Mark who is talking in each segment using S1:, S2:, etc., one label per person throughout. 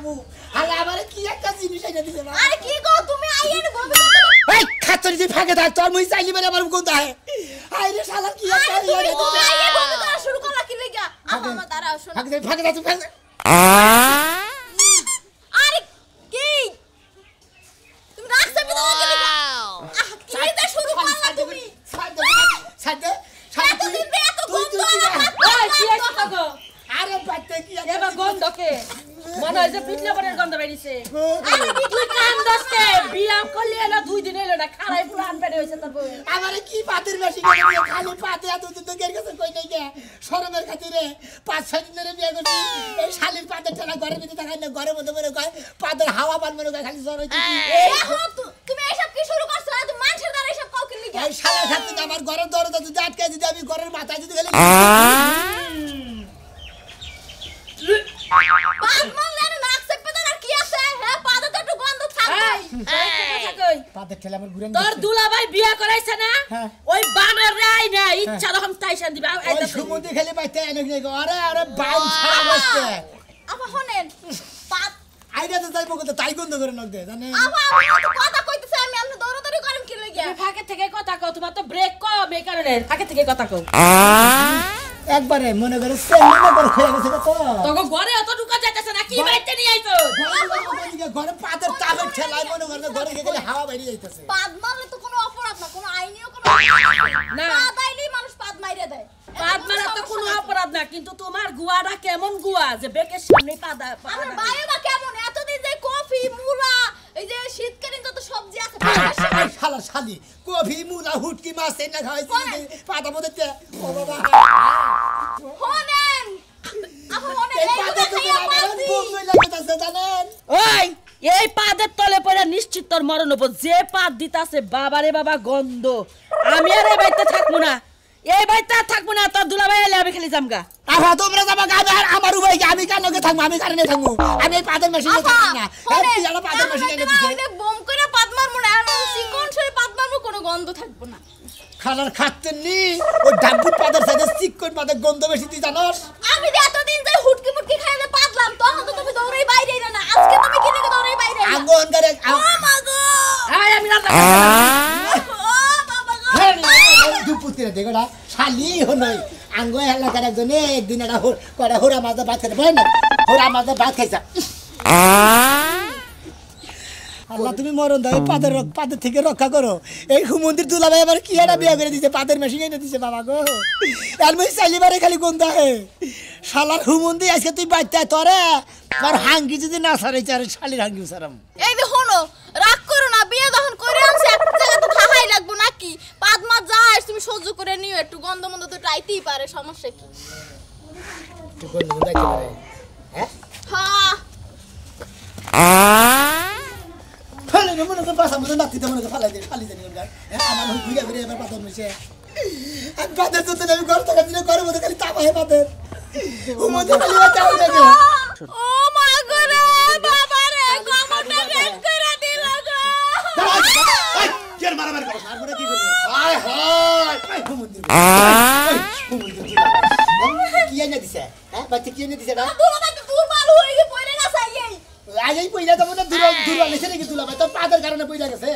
S1: খামু আরে আমারে কি একটা জিনিস এনে দিছে না
S2: আরে কি গো তুমি আইয়েন বলবে
S1: এই খাতরি দি ফাঁকে থাক তোর মুই চাইলি মানে আমার গন্ধ আয় আইরে শালা কি একটা
S2: আরে তুমি আইয়ে বলবে করা শুরু করা কি লাগা আমার দাঁড়াও শোনো
S1: ফাঁকে থাক ফাঁকে
S2: আরে কি তুমি রাস্তা পেতে লাগা কি এটা শুরু করলা তুমি
S1: সাথে
S2: এতদিন রে এত গন্ধ
S3: ওই কি আছে গো
S1: আরে বাচ্চা কি
S3: এবা গন্ধকে মনে হয় যে পিছলে পরের গন্ধ বেরিয়েছে
S2: আরে
S3: তুই কান দস্তে বিয়াম করলি না 2 দিন হলো না খারাই পুরো আনপেড়ে হইছে তোর বউ
S1: আমারে কি পাতের বেশি করে দিয়ে খালি পাতে এত দিন তো গের কাছে কই নাই গে শরমের খাতিরে 5-6 দিন ধরে বিয়ে করছি এই শালির পাতের ঠেলা ঘরের ভিতরে থাকাই না ঘরের মধ্যে মনে কয় পাতের হাওয়া পান মনে কয় খালি জ্বর হইছে
S2: তুমি এইসব কি শুরু করছ তুমি মানুষের দ্বারা এইসব কাউ কি লাগা
S1: এই শালা খাতে আমার ঘরের দরজা যদি আটকে দিতে আমি ঘরের মাথায় যদি গেলে
S2: পাদ মারলে নাক চেপে দাও আর কি আছে হ্যাঁ পাদে তো একটু গন্ধ থাকবে
S1: পাতের ঠেলা আমার ঘুরে
S3: তোর দুলাভাই বিয়া করাইছে না ওই বানর রাই না ইচ্ছা রকম তাইশান দিবা
S1: ওই সুমতি খালি বাইতে এনে গিয়ে আরে আরে বাইন ছাড়া বসতে
S2: আপা শুনেন পাদ
S1: আইডা তো যাইবো কত তাই গন্ধ করে নক দে জানেন
S2: আপা আমি তো কথা কইতেছি আমি আপনি দৌড়াদৌড়ি করেন কি লাগা
S3: তুমি ফাঁকে থেকে কথা কও তোমার তো ব্রেক কম এই কারণে ফাঁকে থেকে কথা কও
S1: একবারে মনে করে সেমনে করে খেয়ে গেছে তো
S3: তোকে ঘরে অত ঢুকা যাইতেছে না কি বাইতে নিয়ে আইছো
S1: ঘরে পাতের তাবের ঠেলায় মনে করে ঘরে গেলে হাওয়া বাইরে যাইতেছে
S2: পাদ মারলে তো কোনো অপরাধ না কোনো আইনিও কোনো
S3: না।
S2: পাদ আইলেই মানুষ পাদ মাইরে দেয়
S3: পাদ মারা তো কোনো অপরাধ না কিন্তু তোমার গুয়াটা কেমন গুয়া যে বেকের সামনে পাদা
S2: আমার বাইরে বা কেমন এতদিন যে কফি মুড়া এই যে শীতকালীন যত সবজি আছে
S1: এই শালা শালি কফি মুলা হুটকি মাছ এনে খাইছি পাতা মধ্যে ও বাবা
S2: শুনেন আপা শুনেন
S1: এই পাতা তো আমার বুক লাগতেছে জানেন
S3: ওই এই পাদের তলে পড়ে নিশ্চিত তোর মরণ হবো যে পাদ দিতাছে বাবারে বাবা গন্ধ আমি আর এই বাড়িতে থাকবো না এই বাড়িতে থাকবো না তোর দুলাভাই এলে আমি খালি জামগা
S1: আহা তোমরা যাবা গাবে আর আমার উপায় কি আমি কানকে থাকবো আমি কারণে থাকবো আমি এই পাদের মেশিনে থাকি না এই জানা পাদের মেশিনে এনে দিছে
S2: আমি বম করে পাদ মারমু না আর চিকন ছুঁয়ে পাদ মারমু কোনো গন্ধ থাকবো না
S1: খানার খাচ্ছেন নি ওই ডাব্বুর পাদের সাথে চিকন পাদের গন্ধ বেশি তুই জানোস
S2: আমি যে এতদিন যে হুটকি মুটকি খাইলে পাদলাম তখন তো তুমি দৌড়াই বাইরে না আজকে তুমি কি থেকে দৌড়াই বাইরে না
S1: আঙ্গন করে
S2: ও মা গো
S3: এই আমি রান্না
S2: ও বাবা গো
S1: দুপুতিরে দেখোটা শালি হনই আঙ্গ এলাকার একজনে একদিন একটা করে হোরা মাছ ভাত খেতে পারে না হোরা মাছ ভাত খাইছা আল্লাহ তুমি মরণ দাও পাদের থেকে রক্ষা করো এই হুমন্দির দুলাভাই আবার কি একটা বিয়ে করে দিছে পাদের মেশিন এনে দিছে বাবা গো আর মই চাইলিবারে খালি গন্ধা হে শালার হুমন্দি আজকে তুই বাইতে তোরে আর হাঙ্গি যদি না সারাইছে আর শালির হাঙ্গি সারাম
S2: এই যে হলো রাগ করো না বিয়ে যখন করে আনছে এক জায়গা তো থাকাই লাগবো নাকি পাদ মাছ যায় তুমি সহ্য করে নিও একটু গন্ধ মন্দ তো টাইতেই পারে সমস্যা কি
S1: তুই কোন যাইতে পারে হ্যাঁ
S2: হ্যাঁ
S1: ফেলে না মনে করে বাসা মতো নাতিতে মনে করে ফালাই দিয়ে ফালি জানি আমার ঘুরে ঘুরে এবার পাথর মিশে আর পাথর তো আমি ঘর থেকে দিলে ঘরের মধ্যে খালি তাপা হয় পাথর ও মধ্যে খালি চাও থাকে
S2: ও মা গো রে বাবা রে কমরটা বের করে দিল গো
S1: কেন মারামারি করছ আর বলে কি করব হায় হায় হুমন্দির কি এনে দিছে হ্যাঁ বাচ্চা কি এনে দিছে না
S2: দুলাভাই তো দুর্বল হয়ে গিয়ে পড়ে গেছে এই
S1: আজই পয়লা তো মনে দূর লেছে নাকি দুলাভাই তোর পাদের কারণে পয়লা গেছে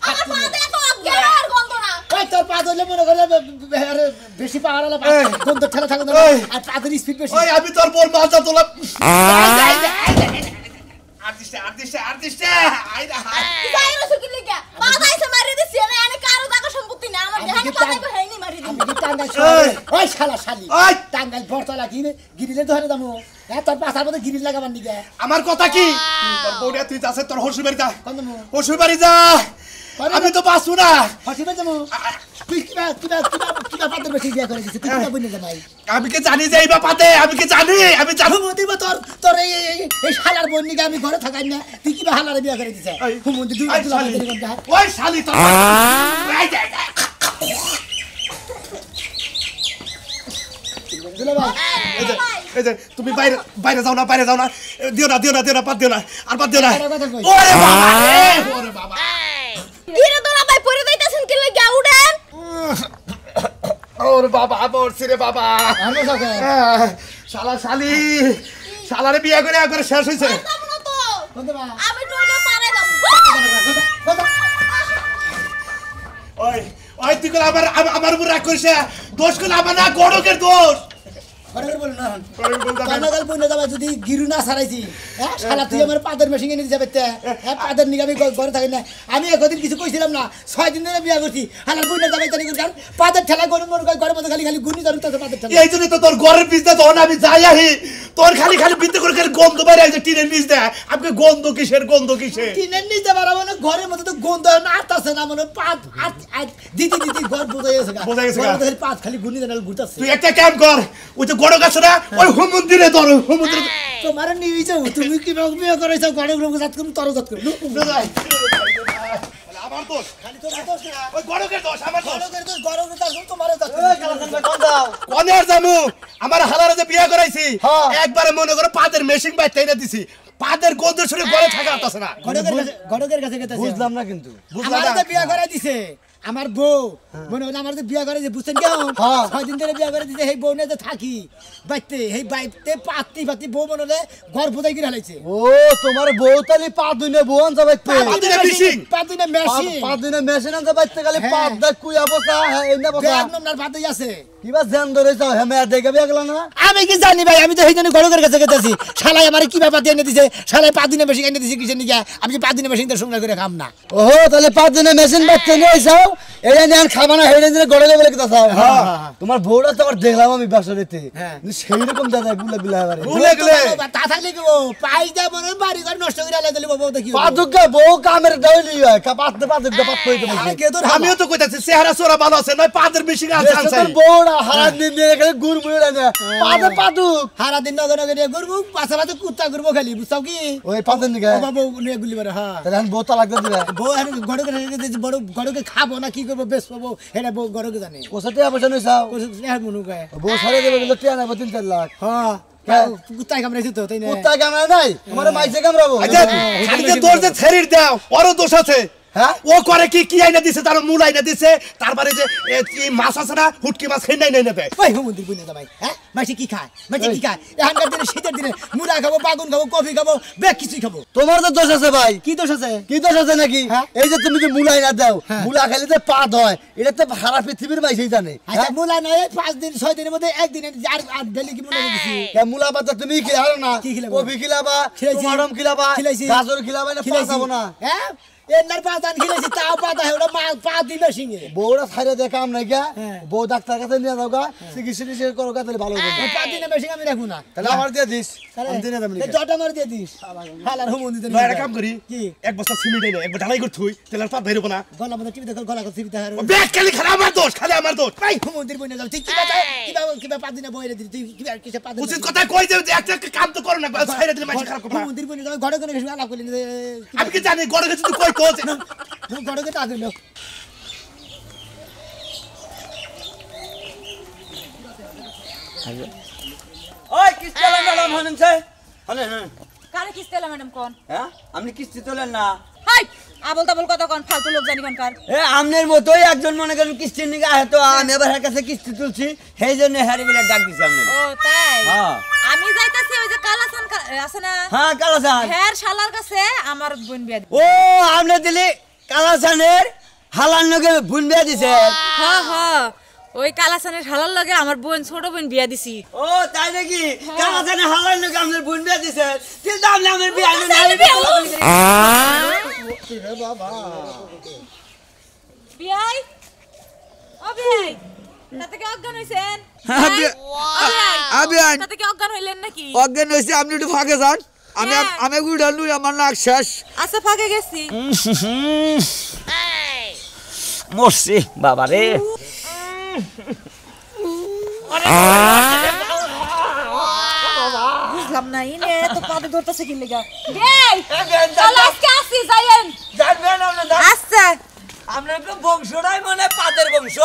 S2: আমার পাতে তো অজ্ঞান গন্ধ না
S1: ওই তোর পা ধরলে মনে করে বেশি পাওয়ার হলো বন্ধ ঠেলা থাকো না আর পাদের স্পিড বেশি
S4: ওই আমি তোর বোন মালটা তোলা আর্টিস্ট আইরা
S2: যাইরো সুকি লাগা পাদাইছে মারি দিছি না এনে কারো টাকা সম্পত্তি না আমার দেখানে পাদাইবো হেইনি মারি দিছি
S1: আমি কি টাঙ্গাই ওই শালা শালি টাঙ্গাই বর্তলা কি গিরিলে ধরে দামু হ্যাঁ তোর পাশার মধ্যে গিরিল লাগাবার নিগে
S4: আমার কথা কি তোর বউটা তুই যাচ্ছে তোর হসুর বাড়ি যা
S1: কোন দামু
S4: হসুর বাড়ি যা আমি তো বাসু না
S1: হসিবে যামু তুই কিবা পাদের বেশি বিয়া করে দিছিস তুই কিবা বইনে জামাই
S4: আমি কি জানি যে এই বাপাতে আমি কি জানি আমি জানি
S1: হুমন্দি তোর এই শালার বোন নিগে আমি ঘরে থাকাই না তুই কিবা হালারে বিয়া করে দিছিস হুমন্দি তুই
S4: ওই শালি তোর এই যে তুমি বাইরে যাও না দিও না পাত দিও না আর পাত দিও না ওরে বাবা
S2: কি রে দুলাভাই পড়ে যাইতাছেন কি লাগা উড়েন
S4: ওরে বাবা মরছি রে বাবা শালা শালি শালারে বিয়ে করে একবার শেষ হইছে
S2: আমি তোকে পারে যাব
S4: ওই ওই তুই কল আমার উপর রাগ করিস দোষ কল আমার না গড়কের দোষ
S1: গড়কের বল না কানাগাল বইনা যাবে যদি গিরু না ছাড়াইছি হ্যাঁ শালা তুই আমার পাদের মেশিন এনে যাবে হ্যাঁ পাদের নিগে আমি ঘরে থাকি না আমি একদিন কিছু কইছিলাম না 6 দিন ধরে বিয়া করছি হালাল বইনা যাবে তাই কারণ পাদের ঠেলা গরম মন ঘরের মধ্যে খালি খালি গুনি ধরতে পাদের ঠেলা
S4: এই জন্য তো তোর ঘরের পিছনে তখন আমি যাই আহি তোর খালি খালি বিতে করে খালি গন্ধ বাইরে আছে টিনের নিচ দেয় আপনি গন্ধ কিসের
S1: টিনের নিচ দেবার মানে ঘরের মধ্যে তো গন্ধ আতাছে না মানে পাত দিদি ঘর বোঝাই গেছে খালি পাত খালি গুনি ধরে ঘুরতাছে
S4: তুই একটা কাম কর ওই যে গড়ক আছে না ওই হুমন্দিরে ধর হুমন্দিরে
S1: তোমার নিয়ে যাও তুমি কি বিয়ে করাইছো গড়ক লোক জাত করুন তর জাত করুন
S4: আমার দোষ
S1: খালি তোর দোষ না
S4: ওই গড়কের দোষ আমার দোষ
S1: গড়কের জাত তোমার জাত
S4: কোনে আর জামু আমার হালারে যে বিয়ে করাইছি একবারে মনে করো পাদের মেশিন বাইতে এনে দিছি পাদের গন্ধ শুনে ঘরে থাকা আছে না
S1: গড়কের কাছে গেছে
S5: বুঝলাম না কিন্তু
S1: আমার তো বিয়ে করাই দিছে আমার বউ মনে হলো আমার তো বিয়ে করে বুঝছেন কেমন 6 দিন ধরে বিয়ে করে দিছে সেই বউ নিয়ে থাকি বাইতে সেই বাইতে পাতি বউ মনে হলে ঘর বোঝাই করে হালাইছে
S5: ও তোমার বউ তালি পাদুনে বউ আনতে বাইতে
S1: পাদিনে মেশিন
S5: আনতে বাইতে খালি পাদ দা কুই অবস্থা এই না বসা
S1: এক নম্বর পাতি আছে
S5: কিবা জান ধরে যাও হেমে দেখে বিয়া গেল না
S1: আমি কি জানি ভাই আমি তো সেই জন্য গড়কের কাছে গেছি শালাই আমার কি পাতি এনে দিছে শালাই পাদিনে মেশিন এনে দিছে কিসের নিকে আমি পাদিনে মেশিন তো সংগ্রহ করে খাম না
S5: ওহো তাহলে পাদুনে মেশিন বাইতে নিয়ে যাও এই নিয়ে খাবা না হেডে দিনে গড়ে বলে কথা চাও তোমার বউটা তো আর দেখলাম আমি ব্যবসাতে সেই রকম দাদা গুলা এবারে
S4: ভুলে গেলে
S1: তা থাকলে কি পাই যা মনে বাড়ি ঘর নষ্ট করে আলাই দিলে বউ দেখি
S5: পাদুকা বউ কামের দাইলি হয় পাদতে পাদ কইতে
S4: আমিও তো কইতাছি চেহারা সোরা ভালো আছে নয় পাদের মেশিন আছে
S5: তোর বউটা হারান দিন দিয়ে খালি গুড় মুড়ে না পাদু
S1: হারা দিন নগর নগর ঘুরবো পাশাপাশি কুত্তা ঘুরবো খালি বুঝছাও কি
S5: ওই পাদের নিকে
S1: বাবু নিয়ে গুলি মারে হ্যাঁ
S5: তাহলে আমি বউটা লাগতে দিবে
S1: বউ গড়কে বড় গড়কে খাবো না কি করবো বেশ পাবো এটা বউ গড়কে জানে
S5: ওসাতে আবছা নই চাও
S1: মনু গায়ে
S5: বউ সারে দেবে বলে টিয়া না 3-4 লাখ
S1: হ্যাঁ কুত্তাই কামড়াইছে তো তাই না
S5: কুত্তা কামড়া নাই তোমার মাইসে কামড়াবো
S4: আচ্ছা খালি যে দোষ যে ছেড়ে দাও ওরও দোষ আছে
S5: হ্যাঁ
S4: ও করে কি আইনা দিছে তার মূল আইনা দিছে তারপরে যে এই মাছ আছে না হুটকি মাছ খেয়ে নাই না
S1: ওই হুমন্দির বুঝে ভাই হ্যাঁ মাইসে কি খায় এখানকার দিনে শীতের দিনে মুড়া খাবো বাগুন খাবো কফি খাবো বেশ কিছুই খাবো
S5: তোমার তো দোষ আছে ভাই
S1: কি দোষ আছে
S5: নাকি এই যে তুমি যে মুলাই না দাও মুলা খাইলে যে পাদ হয় এটা তো সারা পৃথিবীর মাইসেই জানে
S1: আচ্ছা মুলা নয় 5 দিন 6 দিনের মধ্যে একদিন আর ডেলি কি মুলা দিছি
S5: মুলা পাতা তুমি খেলাও না
S1: কি খিলাবো?
S5: কফি খিলাবা
S1: খিলাইছি।
S5: টমাটম খিলাবা
S1: খিলাইছি।
S5: গাজর খিলাবা না পাতাবো না
S1: হ্যাঁ এনার পাতান খিলেছি তাও পাতা হয় ওটা পা দিবে সিংহে
S5: বউরা ছাইরে দেখা কাম নাই গা
S1: হ্যাঁ।
S5: বউ ডাক্তার কাছে নিয়ে যাও গা চিকিৎসা করো গা তাহলে ভালো হবে
S1: পা দিনে বেশি আমি রাখবো না
S5: তাহলে আমার দিয়ে দিস আমি দিনে দাম নিয়ে
S1: জটা মার দিয়ে দিস হালার হুমন্দি দিতে
S4: নয় একটা কাম করি
S1: কি
S4: এক বস্তা সিমেন্ট এনে একবার ঢালাই করে থুই তাহলে আর পাত বেরোবো না
S1: গলা মধ্যে টিভি দেখো গলা টিভি দেখো
S4: ব্যাগ খালি আমার দোষ
S1: ভাই হুমন্দির বইনে যাও তুই কিবা পা দিনে বইরে দিলি তুই কিবা কিসে পা দিনে
S4: উচিত কথা কই যে একটা কাম তো করো না ছাইরে দিলে মাঝে খারাপ করবা
S1: হুমন্দির বইনে যাও ঘরে ঘরে আলাপ করলি
S4: আমি কি জানি গড়ে গেছে তুই কই তো
S1: ঘরে ঘরে আগে লোক
S6: ওই কিস্তি ম্যাডাম হনেন স্যার হনেন
S7: কারে কিস্তি এলা ম্যাডাম কোন
S6: হ্যাঁ আপনি কিস্তি তোলেন না
S7: হাই আবল তাবল কথা কোন ফালতু লোক জানি কোন কার
S6: এ আমনের মতোই একজন মনে করেন কিস্তির নিকে আহে তো আমি আবার এর কাছে কিস্তি তুলছি সেই জন্য হ্যারি বলে ডাক দিছি আমনে
S7: ও তাই
S6: হ্যাঁ
S7: আমি যাইতাছি ওই যে কালাসান আছে না
S6: হ্যাঁ কালাসান
S7: হের শালার কাছে আমার বোন বিয়া
S6: ও আমনে দিলি কালাসানের হালার নগে বুন বিয়া দিছে
S7: হ্যাঁ হ্যাঁ ওই কালাসানের শালার লগে আমার বোন ছোট বোন বিয়া দিছি
S6: ও তাই নাকি কালাসানের হালার নগে আমনের বুন বিয়া দিছে কিন্তু আমনে আমার বিয়া
S7: বিয়াই ও বিয়াই তাতে কি অজ্ঞান হইছেন তাতে কি অজ্ঞান হইলেন নাকি
S8: অজ্ঞান হয়েছে আপনি একটু ফাঁকে যান আমি
S7: হ্যাঁ।
S8: আমি উঠালু আমার নাক শেষ
S7: আচ্ছা ফাঁকে গেছি
S6: মরছি বাবা রে
S7: বুঝলাম না ইনে তো পাদে ধরতেছে কি লাগা বেই চল আজকে আসি যাইয়েন
S6: জানবেন আপনি
S7: আচ্ছা
S6: আপনার তো বংশটাই মনে পাদের বংশ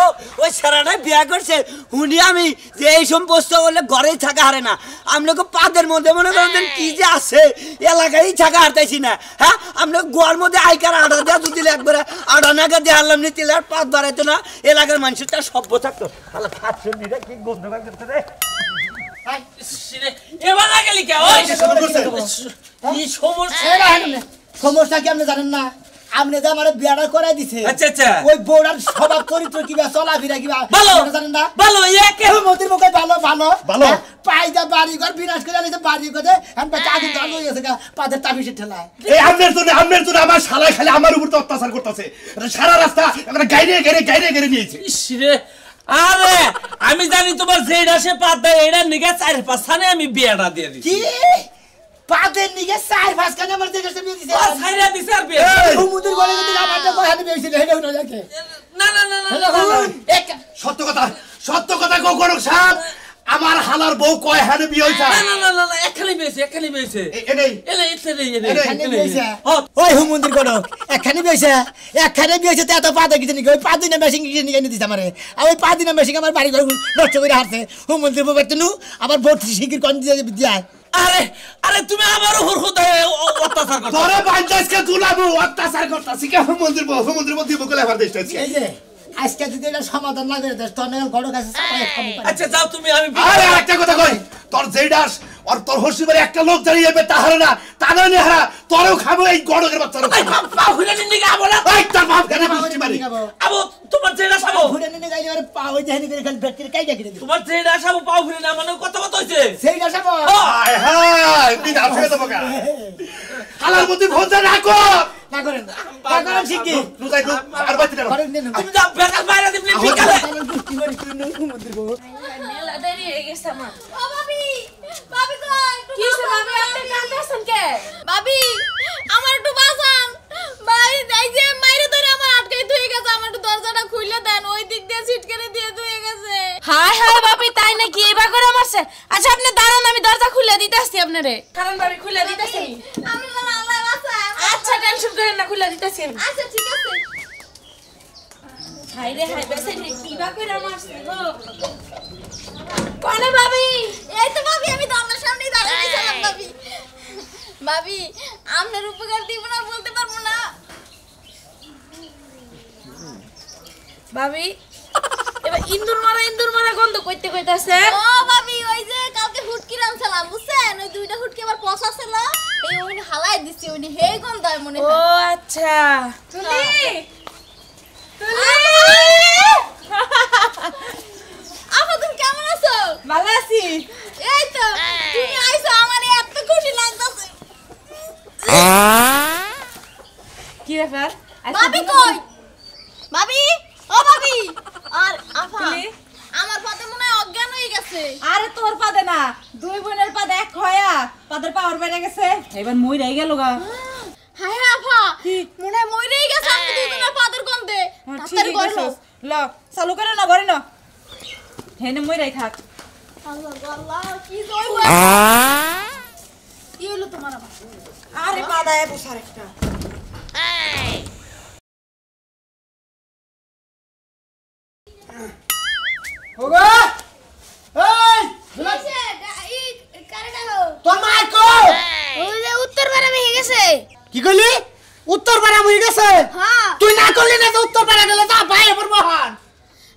S6: ওই সারাটাই বিয়া করছে উনি আমি যে এই সম্পস্ত বলে ঘরেই থাকা হারে না আপনাকে পাদের মধ্যে মনে করেন কি যে আছে এলাকায় থাকা হারতেছি না হ্যাঁ আপনার গোয়ার মধ্যে আইকার আড়া দেওয়া যদি একবারে আড়া নাগা দিয়ে হারলাম নি তেলে আর পাত বাড়াইতো না এলাকার মানুষের তার সভ্য থাকতো তাহলে খাচ্ছেন কি গন্ধ করতে রে এবার না গেলি কে ওই
S4: শুরু করছে
S6: কি সমস্যা
S1: এই রাখেন না। সমস্যা কি আপনি জানেন না? আপনি যে আমার বিয়াটা করাই দিছে
S6: আচ্ছা আচ্ছা
S1: ওই বউটার স্বভাব চরিত্র কিবা চলাফেরা কিবা
S6: ভালো
S1: আপনি জানেন না?
S6: ভালো একে
S1: মোদির মুখে ভালো ভালো
S4: ভালো।
S1: পায়দা বাড়ি ঘর বিনাশ করে আনিছে বাড়ি করে আমি তো আগুন তো আগুন হয়েছে পাদের তাবিজের ঠেলায়
S4: এই আমনের জন্য আমার শালা খালি আমার উপর তো অত্যাচার করতেছে সারা রাস্তা আমরা গাইরে নিয়েছে
S6: ইসরে আরে আমি জানি তোমার যেটা সে পাত দেয় এটা নিগা 4-5 স্থানে আমি বিয়েটা দিয়ে দিছি
S1: কি পাদের নিগে চার পাঁচ কানে আমার দেখে বিয়ে দিছে
S6: আর ছাইরা দিছে আর বিয়ে
S1: সমুদ্রের গলে যদি আমারটা কয়খানে বেশি রে হেডে দেখে
S6: না না না না
S1: এক
S4: সত্য কথা গো গণক সাহেব আমার হালার বউ কয় হানে বিয়ে হইছে
S6: না না না না এখানে বেছে
S4: এনেই
S6: এলে এখানে
S1: এখানে বিয়েছে ওই হুমন্দির গণক এখানে বিয়েছে তে এত পাদে কিছু নাকি ওই 5 দিনের মেশিন কিছু নিয়ে দিছে আমারে আর ওই 5 দিনের মেশিন আমার বাড়ি ঘর নষ্ট করে হারছে হুমন্দির বউ বেতনু আবার ভোট শিগগির কোন দিয়ে দিয়ায়
S6: আরে আরে তুমি আমার উপর হুদায় অত্যাচার করছো
S4: তোরে বাঞ্চাসকে দুলাবো অত্যাচার করতাছি কে হুমন্দির মধ্যে বকলে আবার দেশটাছি
S1: এই যে আজকে যদি এটা সমাধান না করে দেশ তোর নাকি গড় কাছে খাবো
S6: আচ্ছা যাও তুমি আমি
S4: আরে একটা কথা কই তোর যেইডাস আর তোর হসিবারে একটা লোক দাঁড়িয়ে যাবে তাহারে না তা না হারা তোরও খাবো এই গড়কের বাচ্চারও
S6: এই
S4: খাবো
S6: পা হুলে নিগা বলা
S4: এই তোর বাপ কেন বৃষ্টি মারি
S6: আবো তোমার যেটা সাবো
S1: ঘুরে নিয়ে গাইলে আর পা ওই জানি করে খালি ব্যাকটেরিয়া কাইটা কেটে দিও
S6: তোমার যেটা সাবো পাও হুলে না মানে কথা হইছে
S1: সেইটা সব
S4: হায় হায় তুই দাও ফেলে দেবো গা হালার মধ্যে ভোজা রাখো
S1: না করেন শিখি
S4: লুকাই দু আর বাতি দাও
S1: করেন দেন
S6: তুমি যাও বেকার বাইরে দিবি বিকালে
S1: পুষ্টি করে তুই হুমন্দির বউ
S7: মেলা দেরি হয়ে গেছে আমার
S2: ও ভাবি ভাবি কই
S7: কি হইছে ভাবি আপনি কাঁদতেছেন কে
S2: ভাবি আমার একটু বাঁচান ভাই এই যে মাইরে ধরে আমার আটকাই ধুয়ে গেছে আমার একটু দরজাটা খুলে দেন ওই দিক দিয়ে ছিটকেনে দিয়ে ধুয়ে গেছে
S7: হায় হায় ভাবি তাই নাকি এবার করে মারছে আচ্ছা আপনি দাঁড়ান আমি দরজা খুলে দিতেছি আপনারে কারণ ভাবি খুলে দিতেছি
S2: আমি না আল্লাহ বাঁচায়
S7: আচ্ছা টেনশন করেন না খুলে দিতেছি
S2: আচ্ছা ঠিক আছে
S7: হায় রে হায় বেসে রে কিবা করে মারছে গো কোনে ভাবি
S2: এই তো ভাবি আমি দরজার সামনেই দাঁড়িয়ে ছিলাম ভাবি ভাবি আপনার উপকার দিব না বলতে পারবো না
S7: ভাবি এবার ইন্দুর মারা গন্ধ কইতে কইতাছে
S2: ও ভাবি ওই যে কালকে হুটকি রানছিলাম বুঝছেন ওই দুইটা হুটকি আবার পচা ছিল এই ওই হালাই দিছি ওই হে গন্ধ হয় মনে
S7: ও
S2: হয়
S7: আচ্ছা তুলি
S2: আপা তুমি কেমন আছো
S7: ভালো আছি
S2: এই তো তুমি আইছো আমার এত খুশি লাগতাছে
S7: কি ব্যাপার
S2: ভাবি কই ভাবি ও ভাবি আর আপা
S7: তুলি?
S2: আমার পাতে মনে হয় অজ্ঞান হয়ে গেছে
S7: আরে তোর পাদে না দুই বোনের পাদে এক হয়া পাদের পাওয়ার বেড়ে গেছে এবার মই রই গেল গা
S2: হায় আপা মনে হয় মইরেই গেছে আমি দুজনের পাদের গন্ধে ডাক্তার কইলো
S7: ল চালু করে না ঘরে না হেনে মই রাই থাক
S2: আল্লাহ আল্লাহ কি জয় কি হলো তোমার আবার
S7: আরে পাদায় বসার একটা
S1: ওগো এই তোর মা কো
S2: ওই যে উত্তর পাড়া ভেঙে গেছে
S1: কি কইলি উত্তর পাড়া হয়ে গেছে
S2: হ্যাঁ
S1: তুই না করলি না তো উত্তর পাড়া গেলে যা ভাই এবার মহান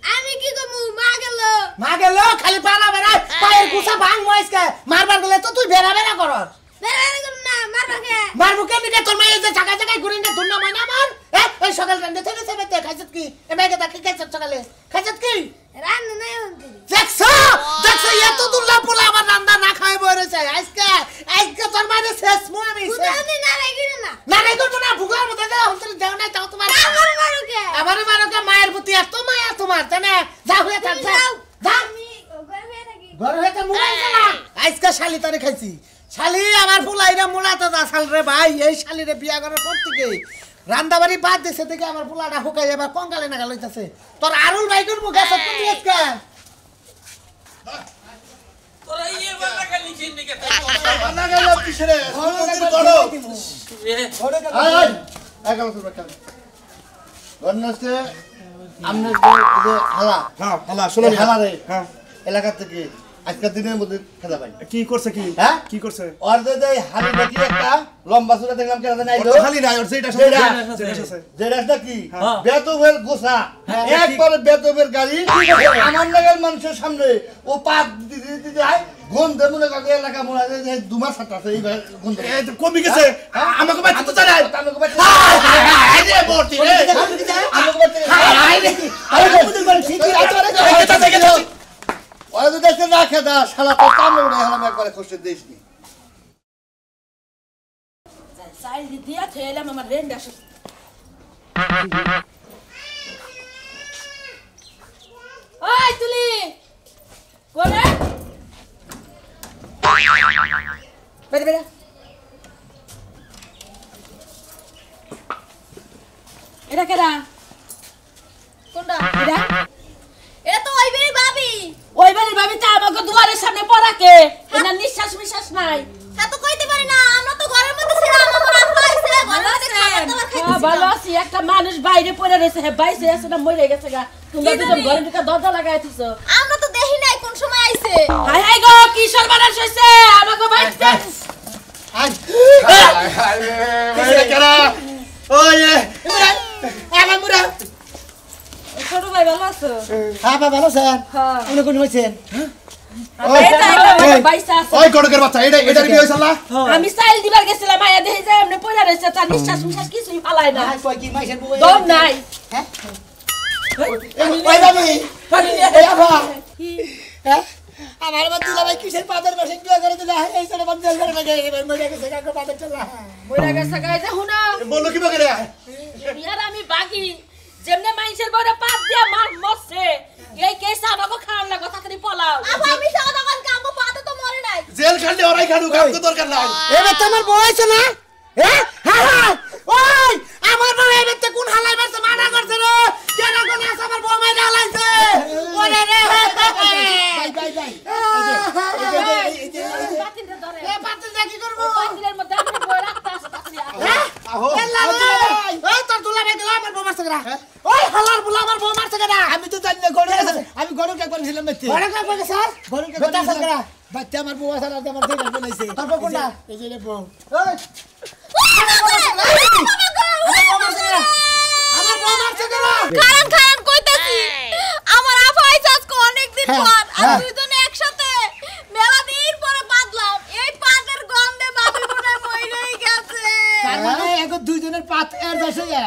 S2: আমি কি কমু মা গেল
S1: মা গেল খালি পানা বেড়া পায়ের গুছা ভাঙ মইসকে মারবার গেলে তো তুই বেড়া বেড়া করস
S2: বেরে করুন না মারবাকে
S1: মারবো কে নিকে তোর মাই যে জায়গা জায়গায় ঘুরে না ধুন্না মাইনা মার এই সকাল রান্দে থেকে সেবেতে খাইছত কি এ মেগে তা কি খাইছত সকালে খাইছত কি
S2: রান নাই হন্তি
S1: দেখছো এত দুল্লা পোলা আমার রান্না না খাই বইরেছে আজকে তোর মাইরে শেষ মু আমি
S2: উদানি না রাগিরে না
S1: না রে করব না ভুগার মধ্যে দাও হন্তরে যাও না যাও তোমার
S2: আমার মারুকে
S1: আমারে মারোকে মায়ের প্রতি এত মায়া তোমার জানে যাও হয়ে থাক যাও
S2: আমি ঘরে হয়ে থাকি
S1: ঘর হইতে মোবাইল চালা আজকে শালি তারে খাইছি শালি আমার ফুলাইরা মোলাতে যাসাল রে ভাই এই শালিরে বিয়া করার পর থেকে রান্দাবাড়ি বাদ দিছে দেখে আমার ফুলাটা হুকাই এবার কঙ্গালে নাগা লইতাছে তোর আরুল ভাই কোন মুখে সব কোন আজকে
S6: তোরা ইয়ে বালা গালি খেয়ে নিকে
S4: বানা গেল কিসরে হুমন্দির গড় আয় আয় একাল তোর বাচ্চা গন্নস্তে আমনে যে হালা
S9: হ্যাঁ হালা শুনো
S4: হালা রে
S9: হ্যাঁ
S4: এলাকা থেকে আজকের দিনের মধ্যে খেলা পাই
S9: কি করছে কি
S4: হ্যাঁ
S9: কি করছে
S4: আর যে হালি দেখি একটা লম্বা চুলা দেখলাম কেন নাই
S9: ওর তো খালি নাই ওর যেটা
S4: যেটা
S9: আছে
S4: যেটা কি
S9: হ্যাঁ।
S4: বেতবের গোসা একবারে বেতবের গাড়ি আমার নাগাল মানুষের সামনে ও পাক দিতে যায়
S5: গন্ধে মনে কাকে এলাকা মনে হয় যে দুমাস আছে এই গন্ধ
S4: এই তো কমে গেছে আমাকে বাচ্চা তো জানাই
S5: আমাকে বাচ্চা
S4: এই রে বর্তি রে
S5: আমাকে বাচ্চা
S1: আরে বুঝতে পারি ঠিক আছে
S5: ওরা তো দেখতে রাখে দা শালা তো কামড়ে উড়ে হলাম একবারে খুশি দিস নি
S3: চাইল দিয়া থেলাম আমার রেন্ড আসে ওই তুলি কোনে বেরে বেরে এটা কেডা
S2: কোনটা
S3: এটা
S2: এটা তো ওই বেরি ভাবি
S3: ওই বাড়ির ভাবি তা আমাকে দুয়ারের সামনে পড়াকে এনার নিঃশ্বাস মিশ্বাস নাই
S2: তা তো কইতে পারি না আমরা তো ঘরের মধ্যে ছিলাম আমার আব্বা আইছে ঘরের মধ্যে খাবার দাবার খাইতেছি
S3: ভালো আছি একটা মানুষ বাইরে পড়ে রয়েছে হে বাইসে আছে না মরে গেছে গা তোমরা দুজন ঘরে ঢুকে দরজা লাগাইতেছো
S2: আমরা তো দেখি নাই কোন সময় আইছে
S3: হাই হাই গো কি সর্বনাশ হইছে আমাকে বাইতে
S5: আই
S4: এই কেরা ওই
S1: আমার মুরা
S3: ছোট ভাই ভালো আছো
S1: হ্যাঁ বাবা ভালো স্যার
S3: হ্যাঁ
S1: উনি কোন হইছেন
S4: ওই গড়কের বাচ্চা এটা কি হইছে আল্লাহ
S3: আমি সাইল দিবার গেছিলাম মায়া দেখে যায় এমনি পড়ে রয়েছে তার নিঃশ্বাস মিশ্বাস কিছুই ফালায় না
S1: কই কি মাইছেন বউ
S3: দম নাই
S1: হ্যাঁ ওই বাবি এই আবা হ্যাঁ আমার বাদ দিলা ভাই কিসের পাদের বসে কি করে দিলা এই সরে বাদ জল করে গেছে এবার মরে গেছে কাকে পাদের চলা
S3: মরে গেছে গাইছে হুনা
S4: বললো কি বকে রে
S3: ইয়ার আমি বাকি যেমনে মাইছের বড় পাত দিয়া মার মরছে এই কেস আমাকে খাওয়ার লাগো তাড়াতাড়ি পলাও
S2: আব্বা আমি সাদা দোকান কামো পাতে তো মরে নাই
S4: জেল খালি ওরাই খাড়ু কাম তো দরকার নাই
S1: এবার তো আমার বউ আছে না হ্যাঁ হ্যাঁ ওই আমার বউ এবার তো কোন হালাই মারছে মানা করছে রে কেন কোন আছে আমার বউ মাইরা হালাইছে ওরে রে বাই বাই বাই
S3: পাতিলটা ধরে
S1: এ পাতিল কি করব
S3: পাতিলের মধ্যে আমি বই রাখতে আছে
S1: ওই তোর দুলা ভাই দিলা আমার বউ মারছে কেডা ওই হালার বুলা আমার বউ মারছে কেডা আমি তো জানি না গড়ে আছে আমি গড়ে কে করেছিলাম মেতে গড়ে কে করে স্যার গড়ে কে করেছিলাম কেডা বাচ্চা আমার বউ আছে আর আমার থেকে বলাইছে তোর বউ কোনটা এই যে বউ ওই আমার বউ মারছে কেডা
S2: খান খান কইতাছি আমার আফা আইছে আজকে অনেক দিন পর আর দুইজনে একসাথে মেলা দিন পরে বাদলাম এই পাদের গন্ধে বাবি মনে মইরেই গেছে
S1: তার মানে এগো দুইজনের পাত এর যাচ্ছে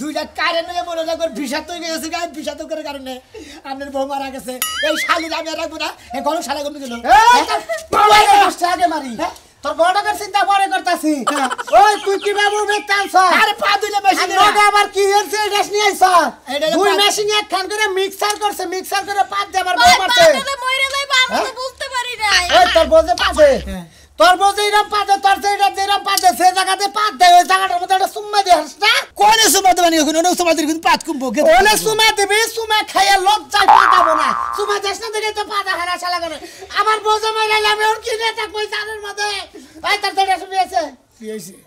S1: দুইটা কারেন্ট হয়ে মনে লাগবে বিষাক্ত হয়ে গেছে গায়ে বিষাক্ত করে কারণে আপনার বউ মারা গেছে এই শালির আমি রাখবো না এই গরম শালা কমে গেল আগে মারি তোর বড়টার চিন্তা পরে করতাছি ওই তুই কি বাবু বেতালছ আরে পা দুইটা মেশিন রোগে আবার কি হচ্ছে এটা নিয়ে আইছ দুই মেশিন এক খান করে মিক্সার করছে মিক্সার করে পাত দে আমার বউ মারছে
S2: পাদে মইরে যাইবা আমি তো বুঝতে পারি নাই
S1: ওই তোর বউতে পাতে তোর বউতে এরম পাতে তোর যেটা যেরম পাতে সে জায়গাতে পাত দে ওই জায়গাটার মধ্যে একটা সুম্মা দে হাসটা কোনে সুম্মা দেবানি এখন ওনে সুম্মা দিলে কিন্তু পাত কুমবো ওনে সুম্মা দিবি সুম্মা খাইয়া লজ্জায় পাতাবো না সুম্মা দেশ না দেখে তো পাতা হারা শালা করে আমার বউ জমা গেলে আমি ওর কিনে থাকবো জানের মধ্যে ভাই তার যেটা শুনিয়েছে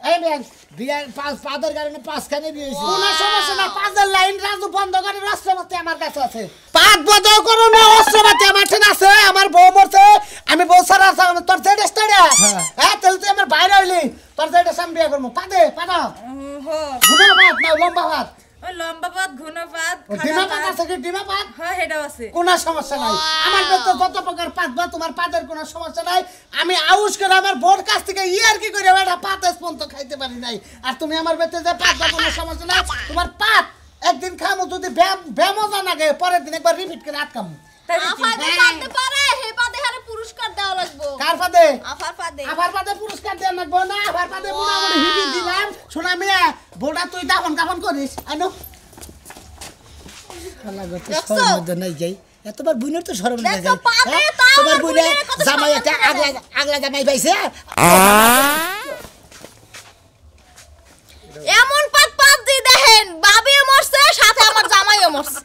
S1: এই বেন বিয়ার পাদের কারণে পাঁচখানে বিয়েছে কোন সমস্যা না পাদের লাইন রাজু বন্ধ করে রাস্তাতে আমার কাছে আছে পাদ বদল করো না অস্ত্রপাতি আমার ঠিক আছে আমার বউ মরছে আমি বউ সারা তোর যেটা স্টাডা হ্যাঁ তাহলে তুই আমার বাইরে হইলি তোর যেটা সাম বিয়ে করবো পাদে পাদা গুনা ভাত না লম্বা ভাত
S7: ওই লম্বা পাত ঘন পাত
S1: ডিমা পাত আছে কি ডিমা পাত
S7: হ্যাঁ হেডাও আছে
S1: কোনো সমস্যা নাই আমার পেটে যত প্রকার পাত বা তোমার পাতের কোনো সমস্যা নাই আমি আউশ করে আমার বোর্ড কাছ থেকে ইয়ার কি করে এটা পাত স্পন্ত খাইতে পারি নাই আর তুমি আমার পেটে যে পাত বা কোনো সমস্যা নাই তোমার পাত একদিন খামো যদি ব্যামো জানাগে পরের দিন একবার রিপিট করে আটকামো
S2: আফাতে পাতে পারে হে পাতে হারে পুরস্কার দেওয়া লাগবে
S1: কার পাতে
S2: আফার পাতে
S1: পুরস্কার দেওয়া লাগবে না আফার পাতে মোটামুটি হিবি দিলাম শোনা মিয়া বোর্ডা তুই দাফন করিস আনো আল্লাহ গো তো শরম মধ্যে নাই যাই এতবার বুনের তো শরম নাই যাই তোমার বুনে জামাই একটা আগলা জামাই পাইছে
S2: এমন পাত পাত দি দেখেন বাবিও মরছে সাথে আমার জামাইও মরছে